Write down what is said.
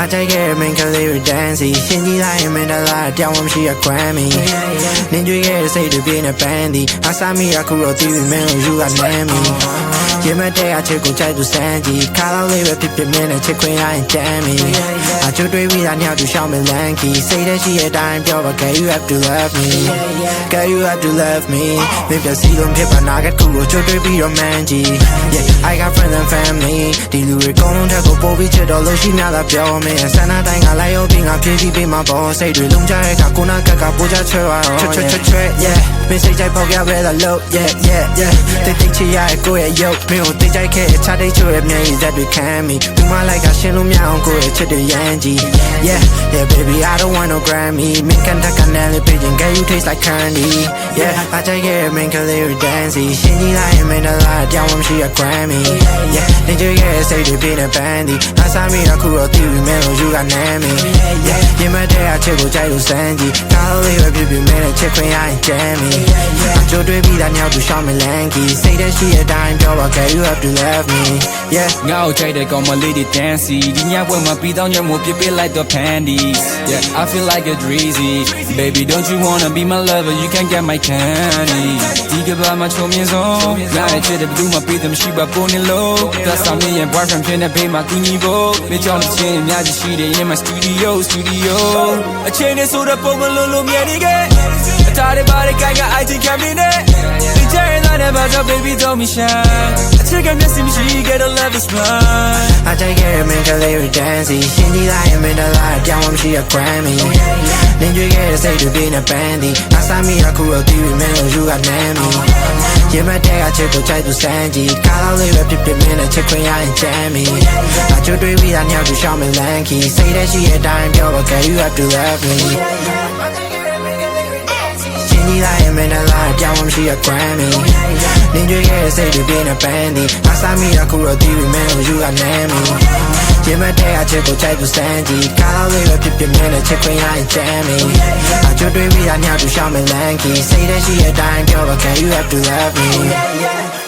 I take it main clear dancing ရှင်ကြီးလိုက်မင်းတလားတောင်းမရှိရ Grammy နင်ကြွေးရဲ့စိတ်တွေပြင်းနေပန်းသည်အစားမိအခုတော့တီးပြီးမင်းတို့ယူကနမ်းမီရင်မတဲ့အချစ်ကိုကြိုက်သူစမ်းကြည့်ခါလောက်လေးပဲဖြစ်ဖြစ်မင်းနဲ့ချစ်ခွင့်ရရင်ကြမ်းမီအချို့တွေးပြီးတာညောက်သူရှောင်းမလန်းကီစိတ်ထဲရှိတဲ့အတိုင်းပြောပါ Girl you have to love me Girl you have to love me မင်းပြစီလုံးဖြစ်ပါနာကကူကိုချိုးတွေးပြီးတော့မှန်းကြည့် Yeah I got friends and family ဒီလူတွေကောင်းလုံးထက်ကိုပို့ပြီးချစ်တော့လို့ရှိများတာပြောမင်းဆန္ဒတိုင်းကလိုက်ရောပြီးငါဖြည့်ပြီးပေးမှာပေါ့စိတ်တွေလုံးကြတဲ့အခါကိုနာကကပို့ချချွဲသွားတော့ချွဲ Yeah မင်းစိတ်ကြိုက်ပေါက်ရပဲလားလို့ Yeah yeah yeah တိတ်ချစ်ရရဲ့ကိုယ့်ရဲ့ရုပ်မင်းကိုတိတ်ကြိုက်ခဲ့ချတိတ်ချွဲမျက်ရည်သက်တွေခံမိသူမလိုက်ကရှင်းလို့မရအောင်ကိုယ့်ရဲ့ချစ်တွေရမ်းကြည့် Yeah yeah baby I don't want no Grammy မင်းကန်တက်ကန်နဲ့ပြေးရင် Girl you taste like candy Yeah I take it main clear dancing ရှင်ကြီးလိုက်မင်းတလားတောင်းမရှိရ Grammy Yeah နင်ကြွေးရဲ့စိတ်တွေပြင်းနေပန်းသည်အစားမိအခုတော့တီးပြီးမင်းတို့ယူကနမ်းမီ Yeah ရင်မတဲ့အချစ်ကိုကြိုက်လို့စမ်းကြည့်ကားလေးပဲဖြစ်ဖြစ်မင်းနဲ့ချစ်ခွင့်ရရင်ကြမ်းမီအချို့တွေးပြီးတာညောက်သူရှောင်းမလန်းကီစိတ်ထဲရှိတဲ့အတိုင်းပြောပါ Girl you have to love me Yeah ငါ့ကိုကြိုက်တဲ့ကောင်မလေးတွေ dancing ဒီညပွဲမှာပြီးတော့ညမို့ပြစ် like the panties Yeah I feel like a dreezy Baby don't you wanna be my lover you can get my candy ဒီကဘာမှာချုံမြင်ဆုံးငါရဲ့ချစ်တဲ့ဘသူမှပြီးတယ်မရှိပါပုံနေလို့ That's how me and boyfriend ဖြစ်နေပေးမှာကူညီဖို့မကြောက်တဲ့ချင်းအများကြီးရှိတယ် in my studio အချိန်နဲ့ဆိုတဲ့ပုံမလို့လို့မြင်နေခဲ့အတားတွေပါတဲ့ကိုင်က IT cabinet ဒီကျရင်လာတဲ့ဘာကြောင့် baby don't me shine အချစ်ကမျက်စိမရှိ get a love is blind I take it main clear dancing ရှင်ကြီးလိုက်မင်းတလားတောင်းမရှိရ Grammy နင်ကြွေးရဲ့စိတ်တွေပြင်းနေပန်းသည်အစားမိအခုတော့တီးပြီးမင်းတို့ယူကနမ်းမီရင်မတဲ့အချစ်ကိုကြိုက်သူစမ်းကြည့်ကားလောက်လေးပဲဖြစ်ဖြစ်မင်းနဲ့ချစ်ခွင့်ရရင်ကြမ်းမီအချို့တွေးပြီးတာညောက်သူရှောင်းမလန်းကီစိတ်ထဲရှိတဲ့အတိုင်းပြောပါ Girl you have to love meရှင်ကြီးလိုက်မင်းတလားတောင်းမရှိရ Grammy နင်ကြွေးရဲ့စိတ်တွေပြင်းနေပန်းသည်အစားမိအခုတော့တီးပြီးမင်းတို့ယူကနမ်းမီရင်မတဲ့အချစ်ကိုကြိုက်သူစမ်းကြည့်ကားလောက်လေးပဲဖြစ်ဖြစ်မင်းနဲ့ချစ်ခွင့်ရရင်ကြမ်းမီအချို့တွေးပြီးတာညောက်သူရှောင်းမလန်းကီစိတ်ထဲရှိတဲ့အတိုင်းပြောပါ Girl you have to love me